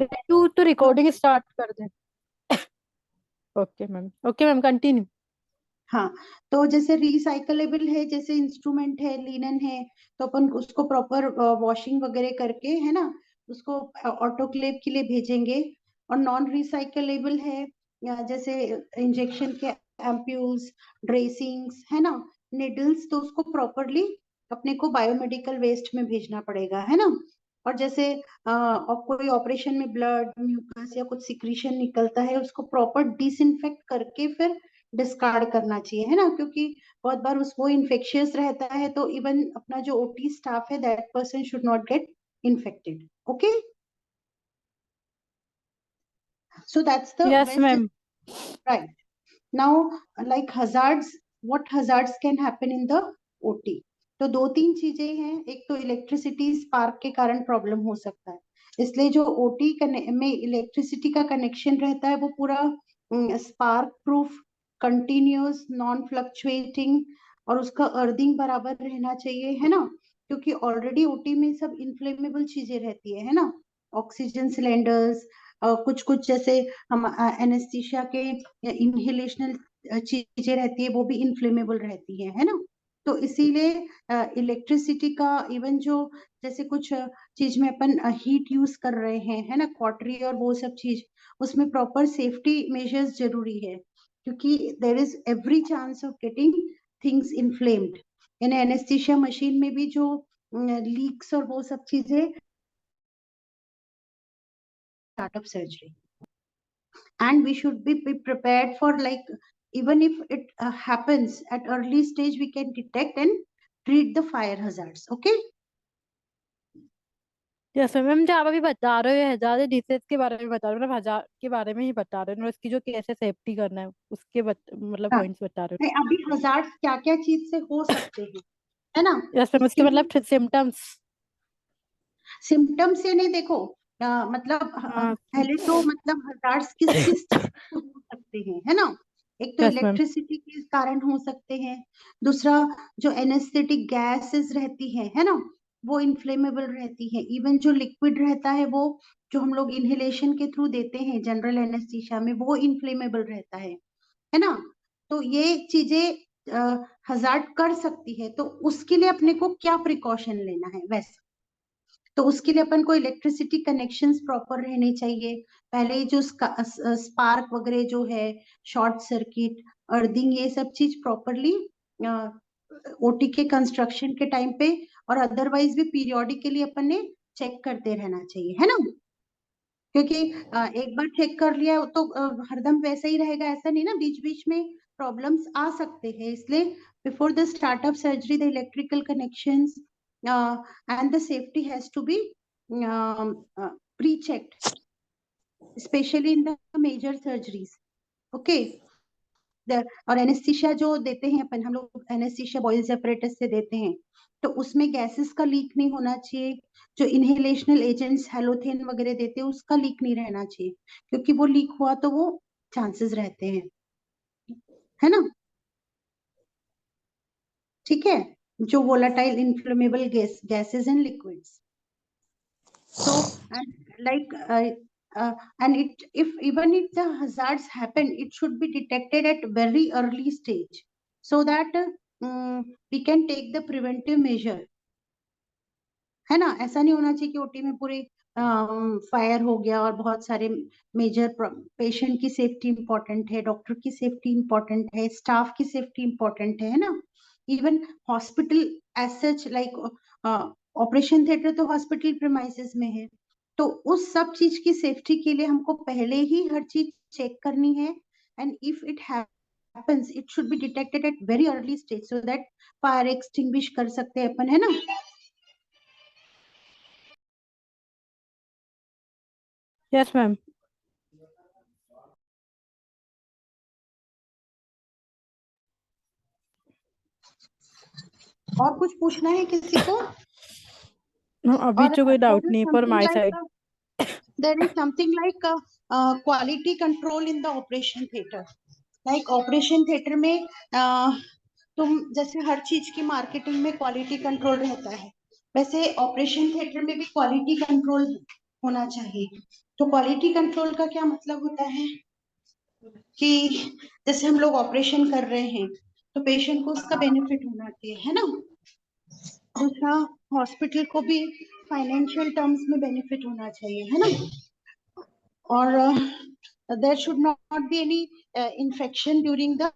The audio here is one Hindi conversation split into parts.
तू तो तो रिकॉर्डिंग स्टार्ट कर दे। Okay ma'am continue. हाँ, तो जैसे रिसाइकलेबल है, जैसे इंस्ट्रूमेंट है, लिनन है, तो अपन उसको प्रॉपर वॉशिंग वगैरह करके, है ना, उसको ऑटोक्लेव के लिए भेजेंगे। और नॉन रिसाइकलेबल है, या जैसे इंजेक्शन के एम्प्यूल्स, ड्रेसिंग्स, है ना, निडल्स, तो उसको प्रॉपरली अपने को बायोमेडिकल वेस्ट में भेजना पड़ेगा, है ना। और जैसे और कोई ऑपरेशन में ब्लड, म्यूकस या कुछ सिक्रीशन निकलता है, उसको प्रॉपर डिसइंफेक्ट करके फिर डिस्कार्ड करना चाहिए, है ना, क्योंकि बहुत बार उस वो इन्फेक्शियस रहता है, तो इवन अपना जो ओटी स्टाफ है, that person should not get infected. Okay, so that's the yes best, ma'am. Right. Now, like hazards, what hazards can happen in the OT? तो दो तीन चीजें हैं। एक तो इलेक्ट्रिसिटी स्पार्क के कारण प्रॉब्लम हो सकता है, इसलिए जो ओटी में इलेक्ट्रिसिटी का कनेक्शन रहता है, वो पूरा spark proof, continuous, non fluctuating, और उसका अर्थिंग बराबर रहना चाहिए, है ना, क्योंकि ऑलरेडी ओटी में सब इन्फ्लेमेबल चीजें रहती है ना, ऑक्सीजन सिलेंडर्स, कुछ कुछ जैसे हम एनेस्थीसिया के इनहेलेशनल चीजें रहती है, वो भी इन्फ्लेमेबल रहती है ना। तो इसीलिए इलेक्ट्रिसिटी का, इवन जो जैसे कुछ चीज में अपन हीट यूज कर रहे हैं, है ना, कॉटरी और वो सब चीज, उसमें प्रॉपर सेफ्टी मेजर्स जरूरी है, क्योंकि there is every chance of getting things inflamed. यानी एनेस्थीसिया मशीन में भी जो लीक्स और वो सब चीजें, start of surgery, and we should be prepared for, like, even if it happens at early stage, we can detect and treat the fire hazards. Okay. Yes ma'am, जो आप अभी बता रहे हो हजार डिसेज के बारे में बता रहे हो, मतलब हजार के बारे में ही बता रहे हो, मतलब उसकी जो कैसे सेफ्टी करना है उसके मतलब हाँ, पॉइंट्स बता रहे नहीं, अभी हजार्ड्स क्या क्या चीज से हो सकते हैं, है ना, हो। यस मैम, उसके उसके मतलब लिए सिम्टम्स। सिम्टम्स से नहीं, देखो, मतलब हाँ। पहले तो मतलब हजार्ड्स किस किस चीज से हो सकते हैं, है ना। एक तो यस मैम। इलेक्ट्रिसिटी के कारण हो सकते हैं। दूसरा, जो एनेस्थेटिक गैसेस रहती है ना, वो इन्फ्लेमेबल रहती है। इवन जो लिक्विड रहता है, वो जो हम लोग इनहेलेशन के थ्रू देते हैं जनरल एनेस्थीसिया में, वो इन्फ्लेमेबल रहता है ना। तो ये चीजें हजार्ड कर सकती है, तो उसके लिए अपने को क्या प्रिकॉशन लेना है वैसे। तो उसके लिए अपन को इलेक्ट्रिसिटी कनेक्शंस प्रॉपर रहने चाहिए। पहले ही जो स्पार्क वगैरह जो है, शॉर्ट सर्किट, अर्थिंग, ये सब चीज प्रॉपरली ओटी के कंस्ट्रक्शन के टाइम पे और अदरवाइज भी पीरियोडिकली अपन ने चेक करते रहना चाहिए, है ना। क्योंकि एक बार चेक कर लिया तो हरदम वैसा ही रहेगा, ऐसा नहीं ना, बीच बीच में प्रॉब्लम्स आ सकते हैं। इसलिए before the start of surgery, the electrical connections and the safety has to be pre-checked, especially in the major surgeries. Okay. और एनेस्थीसिया जो देते हैं अपन, हम लोग एनेस्थीसिया बॉयल्स एपरेटस से देते हैं, तो उसमें गैसेस का लीक नहीं होना चाहिए। जो इनहेलेशनल एजेंट्स हेलोथेन वगैरह देते हैं, उसका लीक नहीं रहना चाहिए, क्योंकि वो लीक हुआ तो वो चांसेस रहते हैं, है ना। ठीक है, जो volatile inflammable gases and liquids. So, and like, and it, if even if the hazards happen, it should be detected at very early stage, so that we can take the preventive measure, है ना। ऐसा नहीं होना चाहिए कि ओटी में पूरे फायर हो गया और बहुत सारे मेजर, पेशेंट की सेफ्टी इंपॉर्टेंट है, डॉक्टर की सेफ्टी इंपॉर्टेंट है, स्टाफ की सेफ्टी इंपॉर्टेंट है ना। Even hospital as such, like operation theatre तो हॉस्पिटल प्रेमाइसेस में है, तो उस सब चीज की सेफ्टी के लिए हमको पहले ही हर चीज चेक करनी है। And if it happens, it should be detected at very early stage, so that fire extinguish कर सकते हैं अपन, है ना। Yes ma'am. और कुछ पूछना है किसी को? अभी और तो कोई डाउट there is नहीं है for something my like side. quality control in the operation theater. Like operation theater में तुम जैसे हर चीज की मार्केटिंग में क्वालिटी कंट्रोल रहता है, वैसे ऑपरेशन थिएटर में भी क्वालिटी कंट्रोल होना चाहिए। तो क्वालिटी कंट्रोल का क्या मतलब होता है कि जैसे हम लोग ऑपरेशन कर रहे हैं तो पेशेंट को उसका बेनिफिट होना चाहिए, है ना। दूसरा, हॉस्पिटल को भी फाइनेंशियल टर्म्स में बेनिफिट होना चाहिए, है ना। और there should not be any infection during the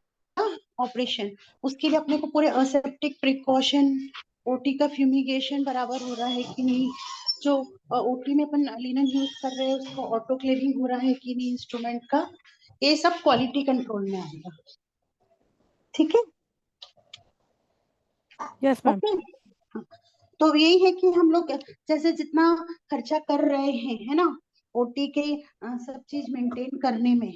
operation. उसके लिए अपने को पूरे असेप्टिक प्रिकॉशन, ओटी का फ्यूमिगेशन बराबर हो रहा है कि नहीं, जो ओटी में अपन लिनन यूज कर रहे हैं उसको ऑटोक्लेविंग हो रहा है कि नहीं इंस्ट्रूमेंट का, ये सब क्वालिटी कंट्रोल में आएगा। ठीक है, यस मैम। ओके। तो यही है कि हम लोग जैसे जितना खर्चा कर रहे हैं, है ना, ओटी के सब चीज मेंटेन करने में,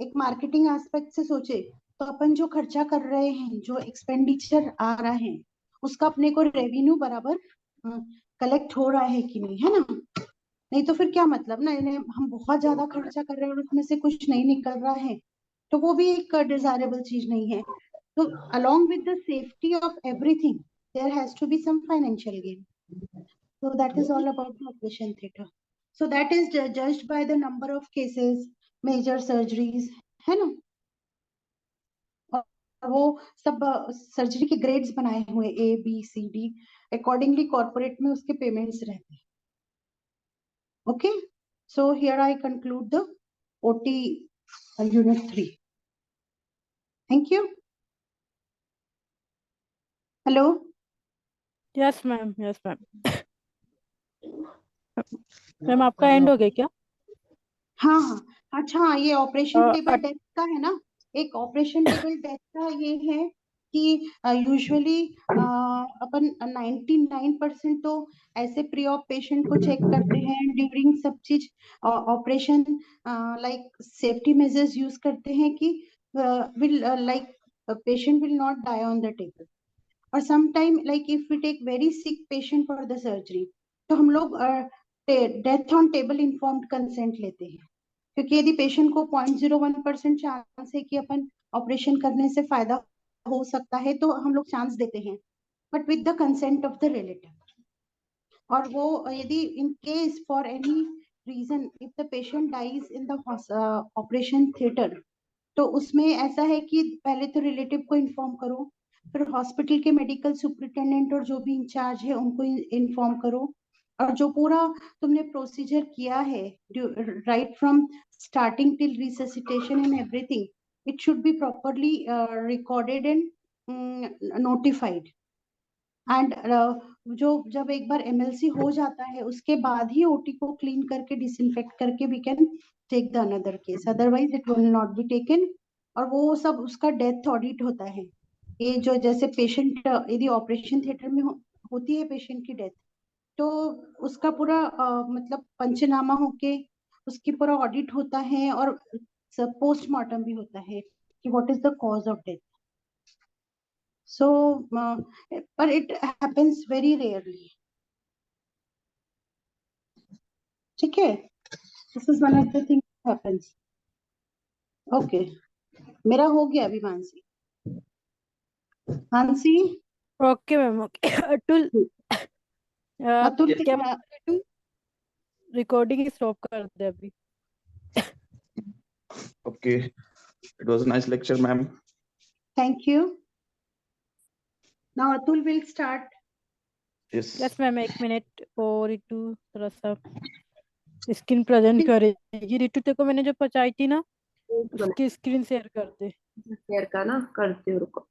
एक मार्केटिंग एस्पेक्ट से सोचे तो अपन जो खर्चा कर रहे हैं, जो एक्सपेंडिचर आ रहा है, उसका अपने को रेवेन्यू बराबर कलेक्ट हो रहा है कि नहीं, है ना। नहीं तो फिर क्या मतलब ना, इन्हें हम बहुत ज्यादा खर्चा कर रहे हैं और उसमें से कुछ नहीं निकल रहा है, तो वो भी एक डिजायरेबल चीज नहीं है। So along with the safety of everything, there has to be some financial gain. So that is all about the operation theatre. So that is judged by the number of cases, major surgeries, है ना। और वो सब सर्जरी के ग्रेड्स बनाए हुए A B C D, accordingly corporate में उसके पेमेंट्स रहते हैं। Okay, so here I conclude the OT unit 3. Thank you. Hello. Yes ma'am, yes ma'am. Ma'am आपका एंड हो गया क्या? हाँ हाँ, अच्छा हाँ, ये ऑपरेशन टेबल अ- डेथ का है ना। एक ऑपरेशन टेबल डेथ का ये है कि यूजुअली अपन 99% तो ऐसे प्री ऑप पेशेंट को चेक करते हैं, ड्यूरिंग सब चीज operation like safety measures use करते हैं कि will like patient will not die on the table. और some time like if we take very sick patient for the surgery, तो हम लोग death on table informed consent लेते हैं, क्योंकि यदि पेशेंट को 0.01% चांस है कि अपन ऑपरेशन करने से फायदा हो सकता है तो हम लोग चांस देते हैं, but with the consent of the relative. और वो यदि in case for any reason if the patient dies in the operation theatre, तो उसमें ऐसा है कि पहले तो रिलेटिव को इन्फॉर्म करो, फिर हॉस्पिटल के मेडिकल सुपरिटेंडेंट और जो भी इंचार्ज है उनको इन्फॉर्म करो, और जो पूरा तुमने प्रोसीजर किया है right from starting till resuscitation and everything, it should be properly recorded and notified. And जो जब एक बार एमएलसी हो जाता है उसके बाद ही ओटी को क्लीन करके डिसइंफेक्ट करके we can take the another case, otherwise it will not be taken. और वो सब उसका डेथ ऑडिट होता है। ये जो जैसे पेशेंट यदि ऑपरेशन थिएटर में होती है पेशेंट की डेथ, तो उसका पूरा मतलब पंचनामा होके उसकी पूरा ऑडिट होता है, और पोस्टमार्टम भी होता है कि what is the cause of death. So, but it happens very rarely. ठीक है, this is one of the things that happens. Okay, मेरा हो गया अभी Mansi. Mansi, okay ma'am, okay. Atul, Atul क्या मैं रिकॉर्डिंग स्टॉप कर दे अभी? Okay, it was a nice lecture, ma'am. thank you. Now Atul will start. Yes. Yes ma'am, एक मिनट। और रितु थोड़ा सा स्क्रीन प्रेजेंट करेगी। रितु तेरे को मैंने जो पहुंचाई थी ना, उसकी स्क्रीन शेयर कर दे। शेयर का ना करती हूँ, रुको।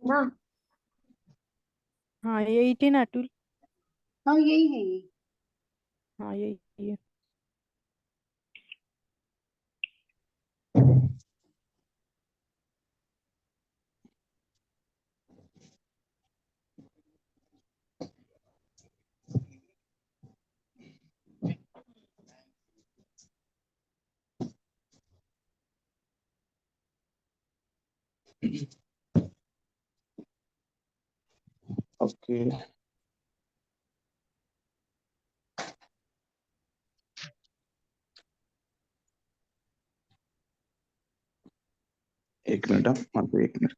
ना हाँ यही थी ना अतुल? हाँ यही है ये। हाँ यही है। ओके, एक मिनट, मात्र एक मिनट।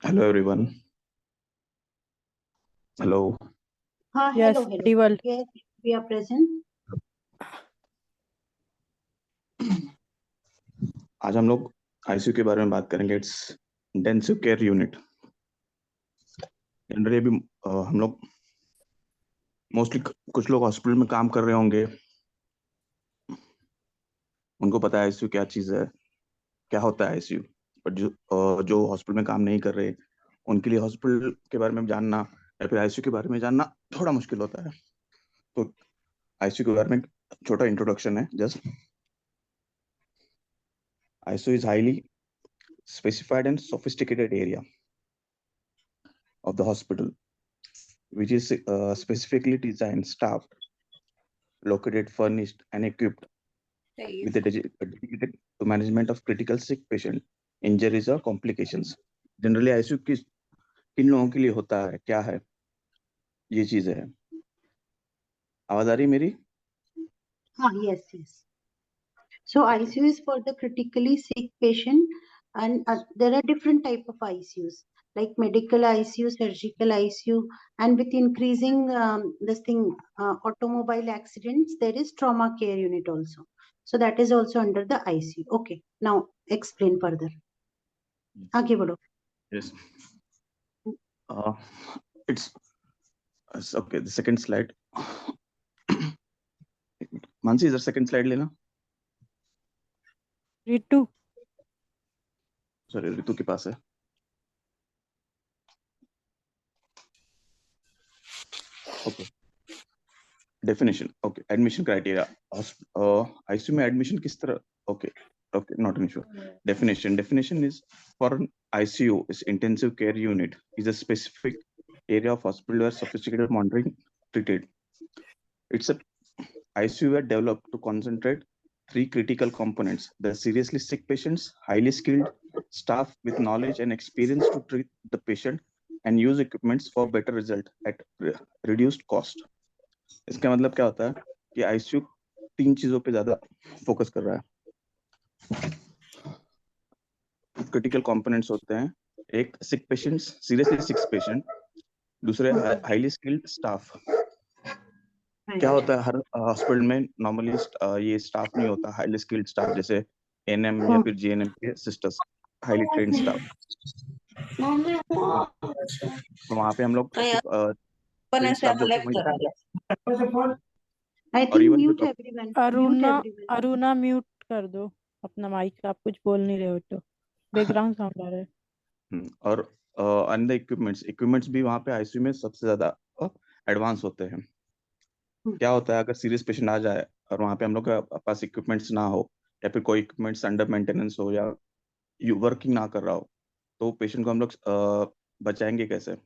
Hello everyone, hello. हाँ, Yes, hello, hello. Rival. Yes, we are present. आज हम लोग आईसीयू के बारे में बात करेंगे। It's intensive care unit. Generally अभी हम लोग मोस्टली कुछ लोग हॉस्पिटल में काम कर रहे होंगे, उनको पता है आईसीयू क्या चीज़ है, क्या होता है आईसीयू। बट जो हॉस्पिटल में काम नहीं कर रहे, उनके लिए हॉस्पिटल के बारे में जानना या फिर आईसीयू के बारे में जानना थोड़ा मुश्किल होता है। तो आईसीयू के बारे में छोटा इंट्रोडक्शन है just. ICU is highly specified and sophisticated area of the hospital, which is specifically designed, staffed, located, furnished, and equipped with a dedicated to management of critical sick patient, injuries or complications. Generally, ICU किन लोगों के लिए होता है, क्या है, ये चीज है। आवाज आ रही मेरी? हाँ, yes. So ICU is for the critically sick patient, and there are different type of ICUs, like medical ICU, surgical ICU, and with increasing automobile accidents, there is trauma care unit also. So that is also under the ICU. Okay, now explain further. आगे बढ़ो. Yes. It's okay. The second slide. Mansi, इधर second slide लेना. Ritu. सॉरी, ऋतु के पास है. Okay, definition. Okay, admission criteria. ICU में एडमिशन किस तरह? Okay, not an issue. Definition is for an ICU is intensive care unit is a specific area of hospital where sophisticated monitoring treated. It's a ICU were developed to concentrate three critical components: the seriously sick patients, highly skilled staff with knowledge and experience to treat the patient, and use equipments for better result at reduced cost. इसका मतलब क्या होता है कि आईसीयू तीन चीजों पे ज्यादा फोकस कर रहा है। क्रिटिकल कंपोनेंट्स होते हैं, एक सिक पेशेंट्स, सीरियसली सिक पेशेंट, दूसरे हाईली स्किल्ड स्टाफ। क्या होता है, हर हॉस्पिटल में नॉर्मली ये स्टाफ नहीं होता हाईली स्किल्ड स्टाफ, जैसे एनएम या फिर जीएनएम के सिस्टर्स, हाईली ट्रेन्ड स्टाफ। तो वहाँ पे हम लोग ट्रेन्ड स्टाफ जो मिलता है। I और think even mute everyone. Mute everyone. Aruna mute कर दो अपना माइक, आप कुछ बोल नहीं रहे हो तो बैकग्राउंड साउंड आ रहा है। और अन्य इक्विपमेंट्स भी वहाँ पे आईसीयू में सबसे ज्यादा एडवांस होते हैं। क्या होता है, अगर सीरियस पेशेंट आ जाए और वहाँ पे हम लोग के पास इक्विपमेंट्स ना हो या फिर कोई इक्विपमेंट्स अंडर मेंटेनेंस हो या वर्किंग ना कर रहा हो, तो पेशेंट को हम लोग बचाएंगे कैसे?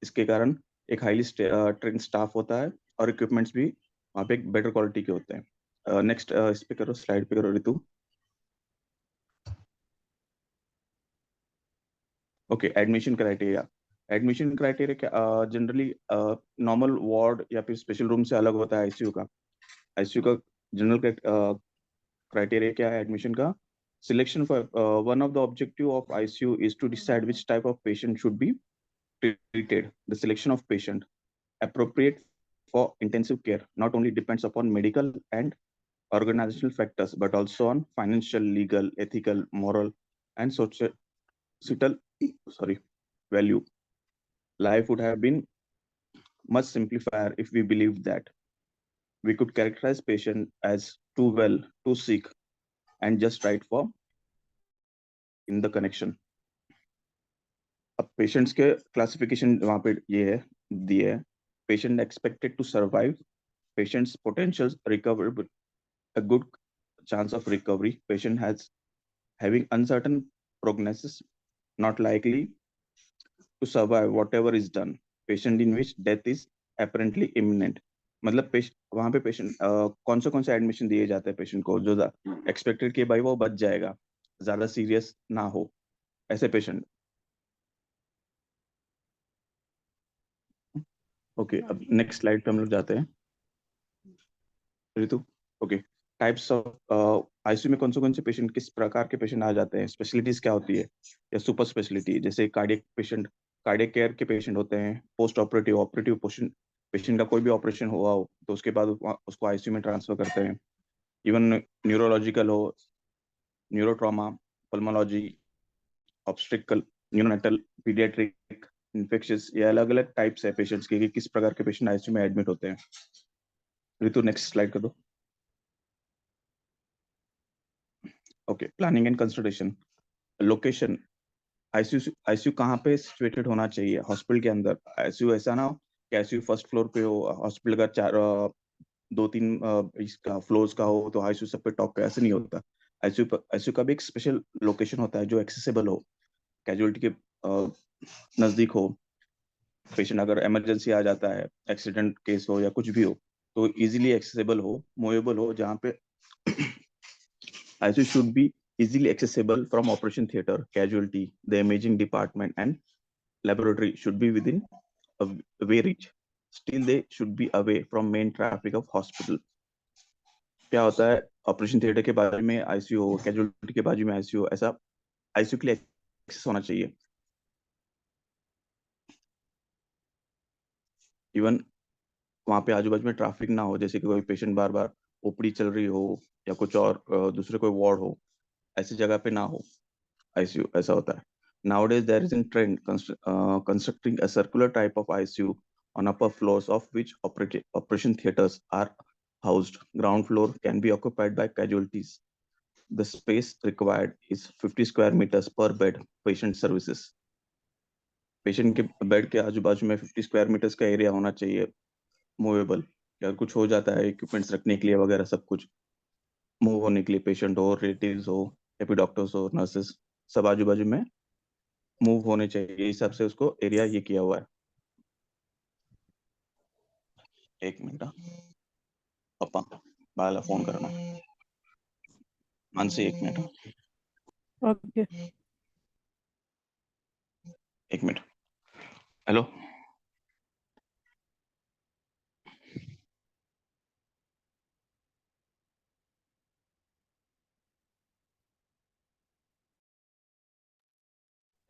इसके कारण एक हाईली ट्रेन स्टाफ होता है और इक्विपमेंट्स भी वहाँ पे एक बेटर क्वालिटी के होते हैं। नेक्स्ट इस पे करो, स्लाइड पे करो ऋतु। ओके, एडमिशन क्राइटेरिया क्या जनरली नॉर्मल वार्ड या फिर स्पेशल रूम से अलग होता है आईसीयू का। आईसीयू का जनरल क्राइटेरिया क्या है एडमिशन का? Selection for one of the objective of ICU is to decide which type of patient should be treated. The selection of patient appropriate for intensive care not only depends upon medical and organizational factors but also on financial, legal, ethical, moral, and societal value. Life would have been much simpler if we believed that we could characterize patient as too well, too sick, and just right for in the connection. अब पेशेंट्स के क्लासिफिकेशन वहां पे ये है दिए है. Patient expected to survive, patients potential recover, a good chance of recovery, patient has having uncertain prognosis, not likely to survive whatever is done, patient in which death is apparently imminent. मतलब वहां पे पेशेंट कौन से एडमिशन दिए जाते हैं पेशेंट को जो एक्सपेक्टेड कि भाई वो बच जाएगा, ज्यादा सीरियस ना हो, ऐसे पेशेंट. ओके, अब नेक्स्ट स्लाइड पे हम लोग जाते हैं. ऋतु, ओके. टाइप्स ऑफ आईसीयू में कौन से पेशेंट, किस प्रकार के पेशेंट आ जाते हैं, स्पेशलिटीज क्या होती है या सुपर स्पेशलिटी, जैसे कार्डियक पेशेंट, कार्डियक केयर के पेशेंट होते हैं, post operative operative patient, patient का कोई भी ऑपरेशन हुआ हो तो उसके बाद उसको आईसीयू में ट्रांसफर करते हैं. इवन न्यूरोलॉजिकल हो, neurotrauma, pulmonology, obstetrical, न्यूरोनेटल, paediatric, infectious, ये अलग अलग टाइप्स है पेशेंट्स के कि किस प्रकार के पेशेंट आईसीयू में एडमिट होते हैं. ऋतु नेक्स्ट स्लाइड कर दो. Okay, planning and consultation. Location, ICU कहाँ पे सिचुएटेड होना चाहिए हॉस्पिटल के अंदर. आईसीयू ऐसा ना हो कि आईसीयू फर्स्ट फ्लोर पे हो, हॉस्पिटल का 2-3 इसका फ्लोर्स का हो तो आईसीयू सब पे टॉप पे, ऐसे नहीं होता. आईसीयू का भी एक स्पेशल लोकेशन होता है जो एक्सेसिबल हो, कैजुअलिटी के नजदीक हो. पेशेंट अगर इमरजेंसी आ जाता है, एक्सीडेंट केस हो या कुछ भी हो, तो इजीली एक्सेसिबल हो, मूवेबल हो, जहाँ पे ICU should be easily accessible from operation theater, casualty, the imaging department, and laboratory should be within a way reach. Still, they should be away from main traffic of hospital. क्या होता है, ऑपरेशन थिएटर के बाजू में आईसीयू हो, कैजुअलिटी के बाजू में आईसीयू, ऐसा आईसीयू के लिए एक्सेस होना चाहिए. इवन वहां पे आजू बाजू में ट्रैफिक ना हो, जैसे कि कोई पेशेंट बार बार ओपीडी चल रही हो या कुछ और दूसरे कोई वार्ड हो, ऐसी जगह पे ना हो ICU. ऐसा होता है. Nowadays, there is a trend constructing a circular type of ICU on upper floors of which operation theaters are housed. Ground floor can be occupied by casualties. The space required is 50 square meters per bed. Patient services. Patient के बेड के आजू बाजू में 50 स्क्वायर मीटर्स का एरिया होना चाहिए, मूवेबल. अगर कुछ हो जाता है, इक्विपमेंट्स रखने के लिए वगैरह सब कुछ, मूव होने के लिए, पेशेंट हो, रिलेटिव्स हो या फिर डॉक्टर्स हो, नर्सेस, सब आजू बाजू में मूव होने चाहिए. इस हिसाब से उसको एरिया ये किया हुआ है. एक मिनट, पापा बाला फोन करना. मानसी एक मिनट, ओके. एक मिनट. हेलो,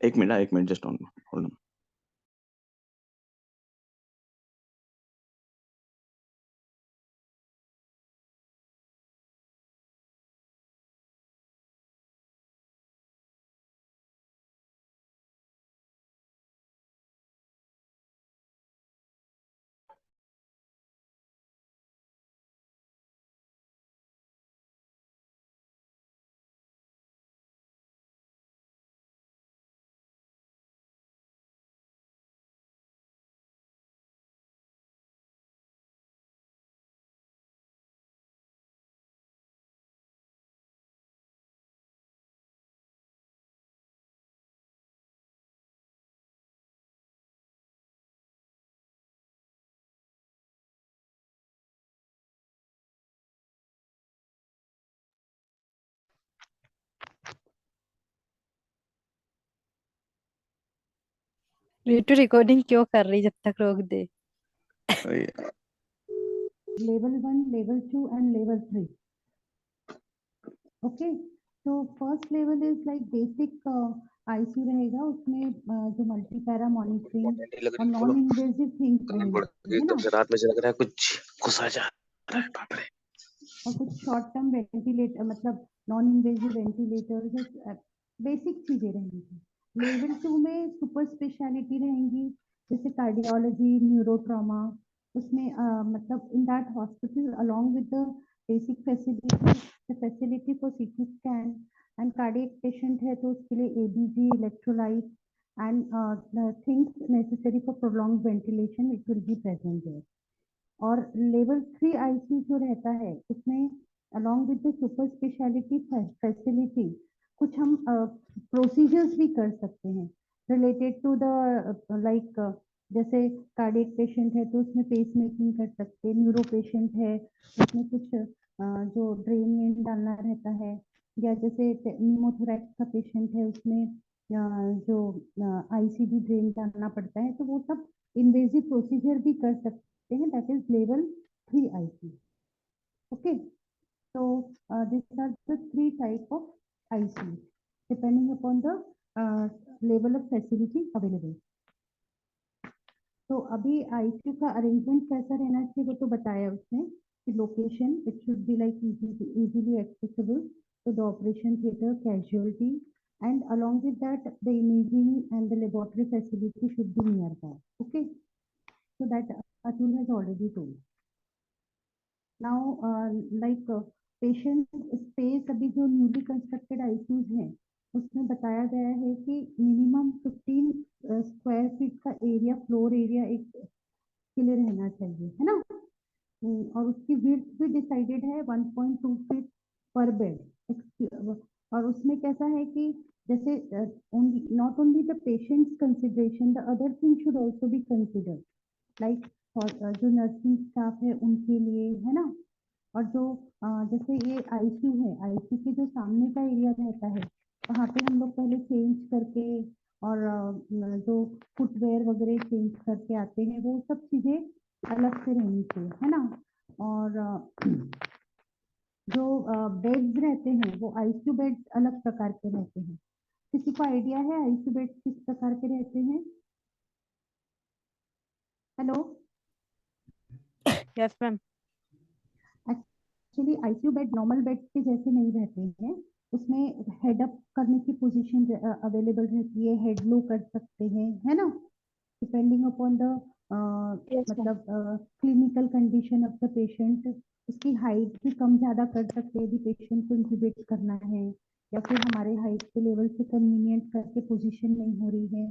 एक minute just on hold on. YouTube recording क्यों कर रही, जब तक रोक दे. Level 1, level 2 and level 3. Okay, तो first level is like basic ICU रहेगा, उसमें जो मल्टीपैरा मॉनिटरिंग नहीं लग और रही, नॉन बोलो। इन्वेजिव थिंग्स करंट बढ़ रहेंगे, गई है ना, एकदम से, रात में से लग रहा है कुछ घुसा जा रहा है, बाप रे। और कुछ शॉर्ट टर्म वेंटिलेटर मतलब नॉन इन्वेजिव वेंटिलेटर, बेसिक चीजें रहेंगी। लेवल 2 में सुपर स्पेशलिटी रहेंगी, जैसे कार्डियोलॉजी, न्यूरोट्रॉमा, उसमें मतलब in that hospital along with the basic facility for CT scan and cardiac patient है तो उसके लिए ABG, electrolyte and things necessary for prolong ventilation it will be present there. और लेवल 3 आईसीयू जो रहता है उसमें along with the super speciality facility कुछ हम प्रोसीजर्स भी कर सकते हैं रिलेटेड टू द लाइक, जैसे कार्डियक पेशेंट है तो उसमें पेस मेकिंग कर सकते हैं, न्यूरो पेशेंट है उसमें कुछ जो ड्रेन में डालना रहता है, या जैसे न्यूमोथोरैक्स का पेशेंट है उसमें जो आईसीडी ड्रेन डालना पड़ता है, तो वो सब इन्वेजिव प्रोसीजर भी कर सकते हैं, that is level 3 ICU. Okay, so these are the 3 type of ICU depending upon the level of facility available. तो अभी आईसीयू का अरेंजमेंट कैसा रहना चाहिए वो तो बताया उसने कि location it should be like easily accessible to the operation theater, casualty, and along with that the imaging and the laboratory facility should be nearby. Okay, so that Atul has already told. Now like patient space अभी जो newly constructed ICUs हैं उसमें बताया गया है कि मिनिमम 15 स्क्वायर फीट का एरिया, फ्लोर एरिया एक के लिए रहना चाहिए, है ना, और उसकी विड्थ भी डिसाइडेड है 1.2 फीट पर बेड। और उसमें कैसा है कि जैसे not only the patients consideration, the other thing should also be considered, like जो नर्सिंग स्टाफ है उनके लिए, है ना, और जो जैसे ये आईसीयू है, आईसीयू के जो सामने का एरिया रहता है वहाँ पे हम लोग पहले चेंज करके और जो फुटवेयर वगैरह चेंज करके आते हैं, वो सब चीजें अलग से रहनी चाहिए, है ना, और जो बेड्स रहते हैं वो आईसीयू बेड अलग प्रकार के रहते हैं। किसी को आइडिया है आईसीयू बेड किस प्रकार के रहते हैं? Hello, yes ma'am. Actually ICU bed normal bed के जैसे नहीं रहते हैं, उसमें हेड अप करने की पोजीशन अवेलेबल रहती है, हेड लो कर सकते हैं, है ना, डिपेंडिंग अपॉन द मतलब clinical condition of the patient, उसकी हाइट भी कम ज्यादा कर सकते हैं यदि पेशेंट को इंक्यूबेट करना है या फिर हमारे हाइट के लेवल से कन्वीनियंट करके पोजीशन नहीं हो रही है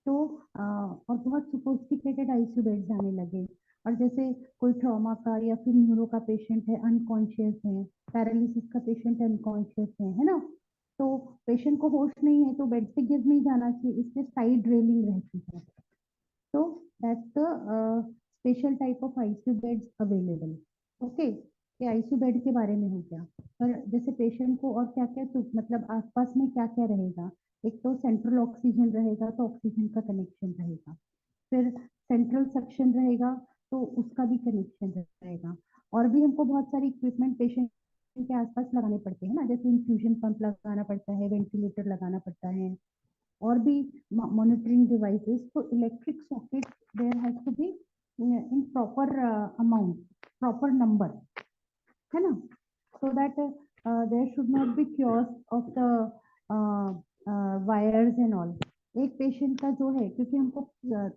तो और बहुत सोफिस्टिकेटेड आईसीयू बेड्स आने लगे, और जैसे कोई ट्रॉमा का या फिर न्यूरो का पेशेंट है, अनकॉन्शियस है, पैरालिसिस का पेशेंट अनकॉन्शियस है ना, तो पेशेंट को होश नहीं है तो बेड से गिर नहीं जाना चाहिए, इसलिए साइड रेलिंग रहती है, तो that's the special type of ICU beds available. Okay, ये आईसीयू बेड के बारे में हो गया, पर जैसे पेशेंट को और क्या क्या तो मतलब आसपास में क्या क्या रहेगा, एक तो सेंट्रल ऑक्सीजन रहेगा तो ऑक्सीजन का कनेक्शन रहेगा, फिर सेंट्रल सक्शन रहेगा तो उसका भी कनेक्शन रहेगा, और भी हमको बहुत सारी इक्विपमेंट पेशेंट के आसपास लगाने पड़ते हैं ना, जैसे इन्फ्यूजन पंप लगाना पड़ता है, वेंटिलेटर लगाना पड़ता है, और भी मॉनिटरिंग डिवाइसेस, तो electric socket there has to be in proper amount, proper number, है ना, so that there should not be chaos of the wires and all। एक पेशेंट का जो है, क्योंकि हमको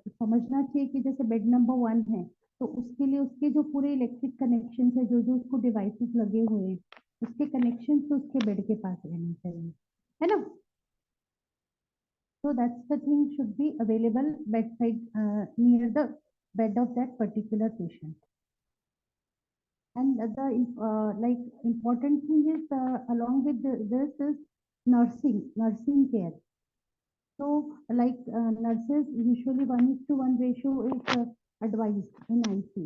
समझना चाहिए कि जैसे बेड नंबर 1 है तो उसके लिए उसके जो पूरे इलेक्ट्रिक कनेक्शन है, जो जो उसको डिवाइसेस लगे हुए हैं उसके कनेक्शन तो उसके बेड के पास रहने चाहिए, है ना, so that's the thing should be available bedside near the bed of that particular patient। And the like important thing is along with this is nursing care, so like nurses usually 1:1 ratio is advised in ICU,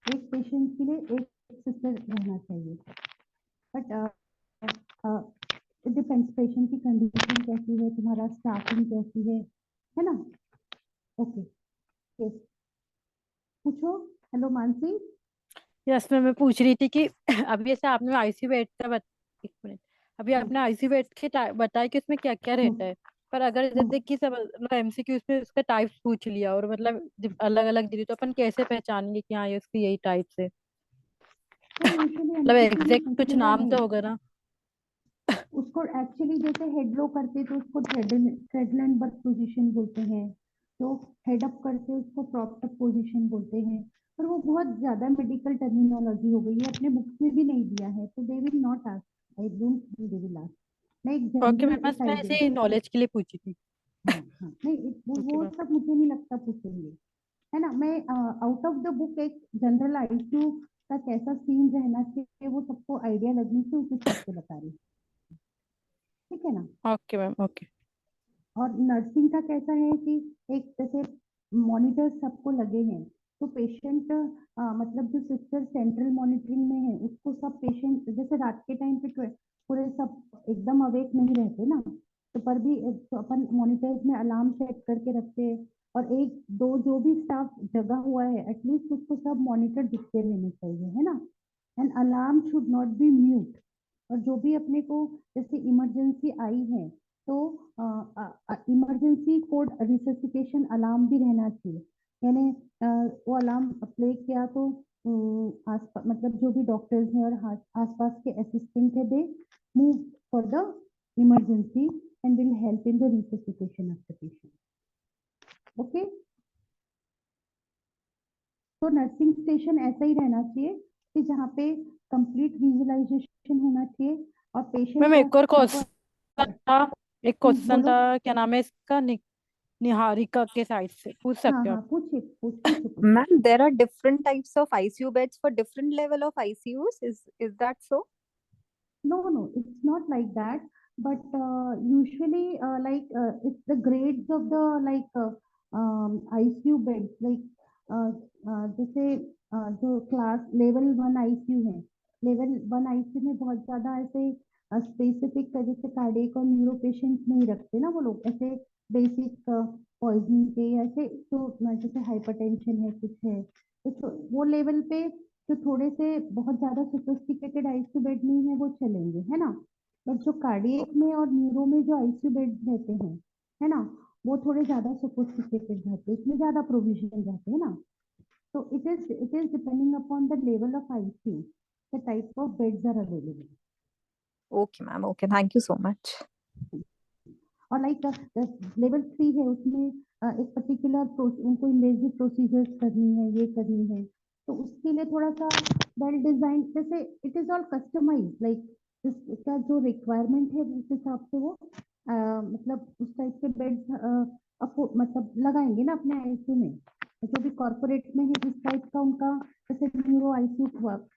एक पेशेंट के लिए एक सिस्टर रहना चाहिए, बट इट डिपेंड्स पेशेंट की कंडीशन कैसी है, तुम्हारा स्टाफिंग कैसी है ना। ओके, यस, पूछो। हेलो मानसी। यस मैम, मैं पूछ रही थी कि अभी जैसे आपने आईसीयू बेड का एक मिनट, अभी आपने आईसीयू बेड्स के बताया कि उसमें क्या क्या रहता है, पर अगर जैसे कि सब मतलब एमसीक्यू में उसका टाइप्स पूछ लिया और मतलब अलग अलग दे दी, तो अपन कैसे पहचानेंगे कि हाँ ये उसकी यही टाइप्स है? तो यूजुअली मतलब एमसीक्यू में एग्जैक्ट कुछ पूछेगा नाम नहीं, तो होगा ना? उसको एक्चुअली जैसे हेड लो करते तो उसको थ्रेडलैंड बर्थ पोजीशन बोलते हैं, तो हेड अप करते उसको प्रॉप्ट अप पोजीशन बोलते हैं। पर वो बहुत ज्यादा मेडिकल टर्मिनोलॉजी हो गई है, अपने बुक्स में भी नहीं दिया है, तो they will not ask, I don't think they will ask. मैं एक ओके मैम, जनरल बस एक मैं आइडिया, ऐसे नॉलेज के लिए पूछी थी। हाँ हाँ, नहीं ओके वो मैम। सब मुझे नहीं लगता पूछेंगे, है ना। मैं आउट ऑफ द बुक एक जनरल आईसीयू का कैसा सीन रहना चाहिए वो सबको आइडिया लगने से उस हिसाब से बता रही हूँ, ठीक है ना। Okay ma'am, okay. और नर्सिंग का कैसा है कि एक जैसे मॉनिटर सबको लगे हैं, तो पेशेंट मतलब जो सिस्टर सेंट्रल मॉनिटरिंग में है उसको सब पेशेंट जैसे रात के टाइम पे पूरे सब एकदम अवेक नहीं रहते ना, तो पर भी तो अपन मॉनिटर्स में अलार्म सेट करके रखते हैं, और एक दो जो भी स्टाफ जगा हुआ है एटलीस्ट उसको सब मॉनिटर दिखते रहने चाहिए, है ना। And alarm should not B mute. और जो भी अपने को जैसे इमरजेंसी आई है, तो इमरजेंसी कोड रिससिटेशन अलार्म भी रहना चाहिए, यानी वो अलार्म प्ले किया तो मतलब जो भी डॉक्टर्स हैं और आसपास के असिस्टेंट है, they move for the emergency and will help in the resuscitation of the patient. Okay, तो नर्सिंग स्टेशन ऐसा ही रहना चाहिए कि जहाँ पे कंप्लीट विजुअलाइजेशन होना चाहिए और पेशेंट मैम को एक और प्रॉपर। क्वेश्चन था, एक क्वेश्चन बोलो। था, क्या नाम है इसका, निहारिका के साइड से पूछ हाँ सकते हो हाँ, आप? पूछिए पूछिए। Ma'am, there are different types of ICU beds for different level of ICUs. Is that so? No, it's not like that. But usually, it's the grades of the ICU beds. जैसे जो क्लास लेवल 1 आईसीयू है, लेवल 1 आईसीयू में बहुत ज्यादा ऐसे स्पेसिफिक जैसे कार्डियक और न्यूरो पेशेंट्स नहीं रखते ना वो लोग, ऐसे बेसिक पॉइजनिंग के ऐसे, तो जैसे हाइपरटेंशन है कुछ है, तो वो लेवल पे जो थोड़े से बहुत ज्यादा सोफिस्टिकेटेड आईसीयू बेड नहीं है वो चलेंगे, है ना। बट जो कार्डियक में और न्यूरो में जो आईसीयू बेड रहते हैं, है ना, वो थोड़े ज्यादा सोफिस्टिकेटेड रहते हैं, इसमें ज्यादा प्रोविजन रहते हैं ना। तो it is depending upon the level of ICU, the type of beds are available. Okay, ma'am. Okay, thank you so much. और लेवल 3 है, उसमें एक पर्टिकुलर उनको इन्वेजिव प्रोसीजर्स करनी है, ये करनी है, तो उसके लिए थोड़ा सा वेल डिजाइन, जैसे इट इज ऑल कस्टमाइज, इसका जो रिक्वायरमेंट है उस हिसाब से वो मतलब उस टाइप के बेड्स मतलब लगाएंगे ना अपने आईसीयू में। जो भी कॉर्पोरेट में है जिस टाइप का उनका, जैसे न्यूरो आईसीयू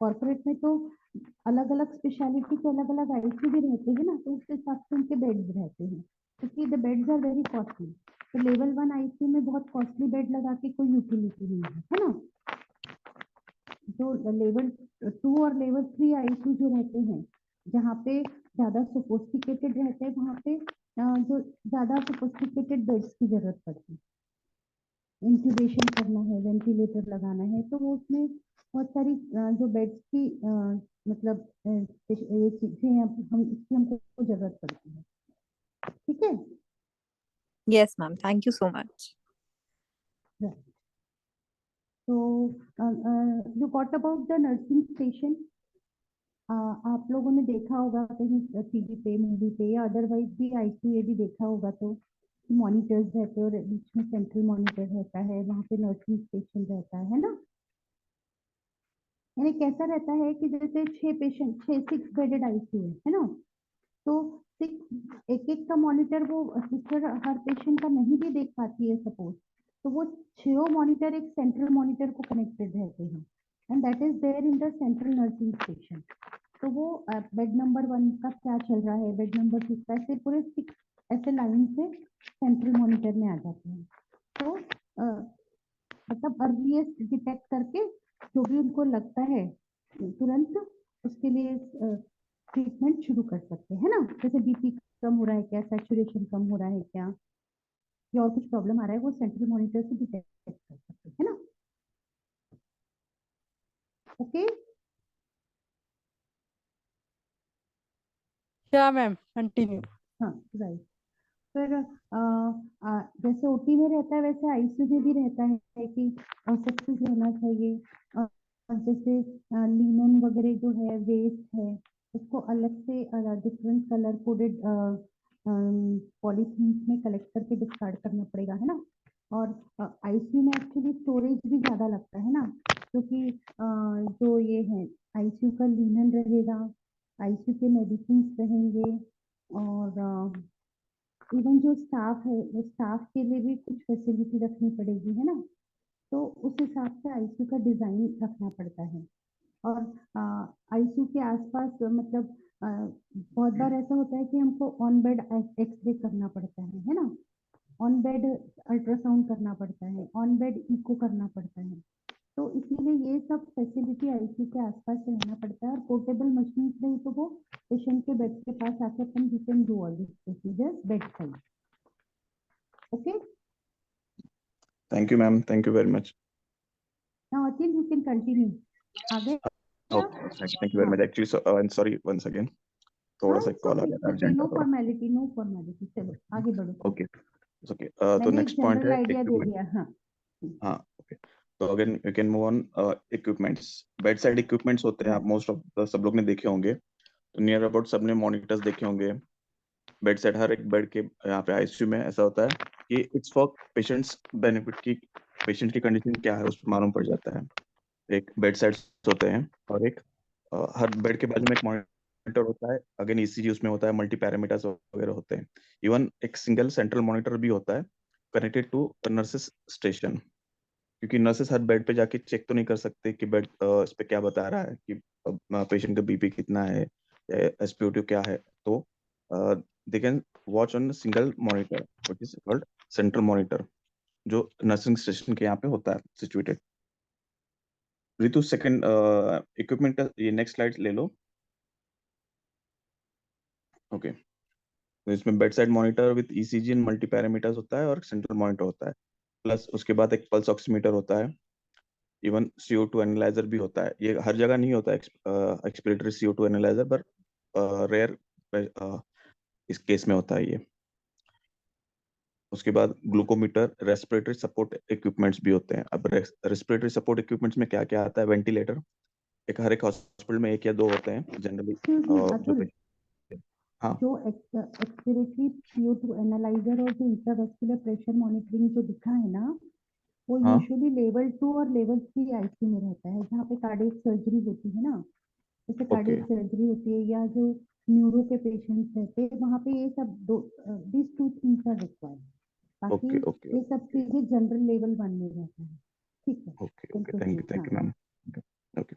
कॉर्पोरेट में तो अलग अलग स्पेशलिटी के अलग अलग आईसीयू भी रहते हैं ना, तो उस हिसाब से उनके बेड्स रहते हैं, क्योंकि the beds are very costly. तो लेवल 1 आईसीयू में बहुत कॉस्टली बेड लगा के कोई यूटिलिटी नहीं है ना। जो लेवल 2 और लेवल 3 आईसीयू जो रहते हैं, जहाँ पे ज्यादा सोफिस्टिकेटेड रहते हैं, वहाँ पे जो ज्यादा सोफिस्टिकेटेड बेड्स की जरूरत पड़ती है, इंक्यूबेशन करना है, वेंटिलेटर लगाना है, तो वो उसमें बहुत सारी जो बेड्स की मतलब ये चीजें हम इसकी हमको जरूरत पड़ती है, ठीक है। Yes, ma'am. Thank you so much. तो you got about the nursing station, आप लोगों ने देखा होगा कहीं टीवी पे, मूवी पे, या अदरवाइज भी आईसीयू ये भी देखा होगा, तो मॉनिटर्स रहते हैं और बीच में सेंट्रल मॉनिटर रहता है, वहाँ पे नर्सिंग स्टेशन रहता है ना। यानी कैसा रहता है कि जैसे 6 बेडेड आईसीयू है ना, तो 6 एक का मॉनिटर वो सिस्टर हर पेशेंट का नहीं भी देख पाती है सपोज, तो वो 6 मॉनिटर एक सेंट्रल मॉनिटर को कनेक्टेड रहते हैं, and that is there in the central nursing station. तो वो बेड नंबर 1 का क्या चल रहा है, बेड नंबर 6 का, ऐसे पूरे 6 ऐसे लाइन से सेंट्रल मॉनिटर में आ जाते हैं। तो मतलब अर्लीस्ट डिटेक्ट करके जो भी उनको लगता है तुरंत उसके लिए ट्रीटमेंट शुरू कर सकते हैं ना। जैसे बीपी कम हो रहा है क्या, सैचुरेशन कम हो रहा है क्या, या और कुछ प्रॉब्लम आ रहा है, वो सेंट्रल मॉनिटर से डिटेक्ट कर सकते हैं ना। ओके, क्या मैम, कंटिन्यू। हाँ राइट। फिर जैसे ओटी में रहता है वैसे आईसीयू में भी रहता है कि सब कुछ रहना चाहिए। जैसे लिनन वगैरह जो है, वेस्ट है, उसको अलग से डिफरेंट कलर कोडेड पॉलीथीन में कलेक्ट करके डिस्कार्ड करना पड़ेगा, है ना। और आईसीयू में एक्चुअली स्टोरेज भी ज्यादा लगता है ना, क्योंकि जो ये है आईसीयू का लिनन रहेगा, आईसीयू के मेडिसिन रहेंगे, और इवन जो स्टाफ है वो स्टाफ के लिए भी कुछ फैसिलिटी रखनी पड़ेगी, है ना। तो उस हिसाब से आईसीयू का डिजाइन रखना पड़ता है। और आईसीयू के आसपास मतलब बहुत बार ऐसा होता है कि हमको ऑन बेड एक्सरे करना पड़ता है ना, ऑन बेड अल्ट्रासाउंड करना पड़ता है, ऑन बेड इको करना पड़ता है। तो इसीलिए ये सब फैसिलिटी आईसीयू के आसपास रहना पड़ता है। और पोर्टेबल मशीन रही तो वो पेशेंट के बेड के पास आके अपन you can do all this procedure bed side. Okay, thank you ma'am, thank you very much. Now Atil you can continue. आगे okay, thank you very much. Actually I am sorry once again, थोड़ा हाँ सा कॉल आ गया था, ओके, अर्जेंट नो था थोड़ा। फॉर्मेलिटी नो फॉर्मेलिटी, चलो आगे बढ़ो। ओके ओके, तो मैंने एक नेक्स्ट पॉइंट जनरल है आइडिया दे इक्विपमेंट। दिया। हाँ हाँ ओके, तो again you can move on. Equipments, bed side equipments होते हैं, आप मोस्ट ऑफ सब लोग ने देखे होंगे। तो नियर अबाउट सबने मॉनिटर्स देखे होंगे। बेड साइड, हर एक बेड के यहाँ पे आईसीयू में ऐसा होता है कि इट्स फॉर पेशेंट्स बेनिफिट की, पेशेंट की कंडीशन क्या है उस पर मालूम पड़ जाता है। एक बेड साइड होते हैं, और एक हर बेड के बाजू में एक मॉनिटर होता है। अगेन ईसीजी उसमें होता है, मल्टी पैरामीटर्स वगैरह होते हैं। इवन एक सिंगल सेंट्रल मॉनिटर भी होता है कनेक्टेड टू नर्सेस स्टेशन, क्योंकि नर्सेस हर बेड पे जाके चेक तो नहीं कर सकते कि बेड इस पे क्या बता रहा है, कि पेशेंट का बीपी कितना है या एसपीओ2 क्या है। तो they can watch on single monitor which is called central monitor, जो नर्सिंग स्टेशन के यहाँ पे होता है सिचुएटेड। ऋतु सेकंड इक्विपमेंट का ये नेक्स्ट स्लाइड ले लो। ओके, तो इसमें bed side monitor with ECG and multi parameters होता है, और सेंट्रल मॉनिटर होता है, प्लस उसके बाद एक पल्स ऑक्सीमीटर होता है। इवन CO2 एनालाइजर भी होता है। ये हर जगह नहीं होता है एक्सपिरेटरी CO2 एनालाइजर, पर रेयर इस केस में होता है ये। उसके बाद ग्लूकोमीटर, रेस्पिरेटरी सपोर्ट इक्विपमेंट्स भी होते हैं। अब रेस्पिरेटरी सपोर्ट इक्विपमेंट्स में क्या क्या आता है? वेंटिलेटर, एक हर एक हॉस्पिटल में एक या दो होते हैं जनरली। जो अतुल, हाँ जो एक्सपिरेटरी CO2 एनालाइजर और जो इंट्रावेस्कुलर प्रेशर मॉनिटरिंग जो दिखा है ना, वो हाँ यूजुअली लेवल 2 और लेवल 3 आईसीयू में रहता है, जहाँ पे कार्डियक सर्जरी होती है ना। जैसे ओके कार्डियक सर्जरी होती है या जो न्यूरो के पेशेंट्स रहते हैं, वहाँ पे ये सब दो this two things are required. बाकी ओके ओके ये सब चीजें जनरल लेवल 1 में रहता है। ठीक है, ओके ओके, कंटिन्यू। थैंक हाँ you ma'am. Okay,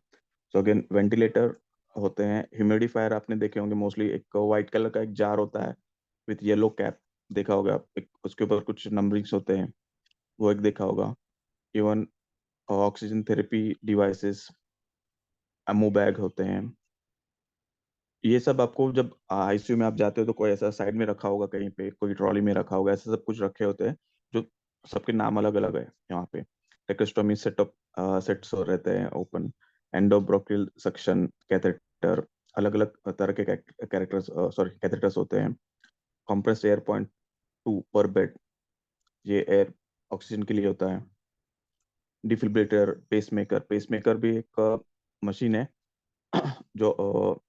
so again ventilator होते हैं। ह्यूमिडिफायर आपने देखे होंगे मोस्टली, एक वाइट कलर का एक जार होता है विथ येलो कैप, देखा होगा आप। एक उसके ऊपर कुछ नंबरिंग्स होते हैं, वो एक देखा होगा। Even oxygen therapy devices, MO bag होते हैं। ये सब आपको जब आईसीयू में आप जाते हो तो कोई ऐसा साइड में रखा होगा, कहीं पे कोई ट्रॉली में रखा होगा, ऐसा सब कुछ रखे होते हैं, जो सबके नाम अलग अलग है यहाँ पे। टेक्स्टोमी सेटअप सेट्स रहते हैं, ओपन एंडोब्रोकियल सक्शन कैथेटर, अलग अलग तरह के कैरेक्टर्स सॉरी कैथेटर्स होते हैं। कंप्रेस्ड एयर पॉइंट 2 पर बेड, ये एयर ऑक्सीजन के लिए होता है। डिफिब्रिलेटर, पेसमेकर, पेसमेकर भी एक मशीन है जो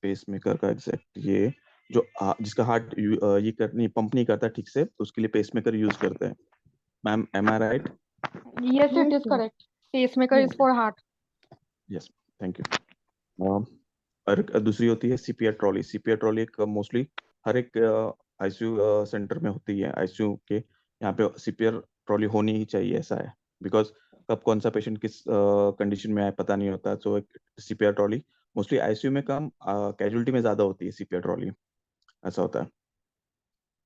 पेसमेकर का एग्जैक्ट ये जो जिसका हार्ट ये कर नहीं पंप नहीं करता ठीक से, तो उसके लिए पेसमेकर यूज करते हैं। Ma'am, am I right? Yes, it yes is correct. Pacemaker is yes. for heart. Yes, thank you. और दूसरी होती है सीपीआर ट्रॉली। सीपीआर ट्रॉली एक मोस्टली हर एक आईसीयू सेंटर में होती है। आईसीयू के यहाँ पे सीपीआर ट्रॉली होनी ही चाहिए, ऐसा है, बिकॉज कब कौन सा पेशेंट किस कंडीशन में आए पता नहीं होता। तो एक सीपीआर ट्रॉली मोस्टली आईसीयू में कम, कैजुअलिटी में ज्यादा होती है सीपीआर ट्रॉली, ऐसा होता है।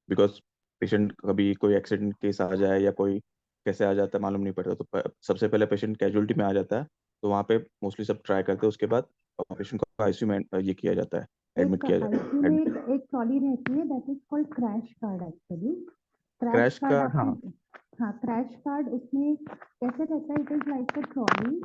बिकॉज पेशेंट कभी कोई एक्सीडेंट केस आ जाए या कोई कैसे आ जाता है मालूम नहीं पड़ता, तो सबसे पहले पेशेंट कैजुअलिटी में आ जाता है, तो वहाँ पे मोस्टली सब ट्राई करते हैं। उसके बाद पेशेंट को आईसीयू में ये किया जाता है, एडमिट एक किया जाता आईसीयू है। में एक ट्रॉली रहती है, that is called crash card actually. Crash crash का, कार्ड हाँ आपने, हाँ क्रैश कार्ड उसमें कैसे रहता है, it is like a trolley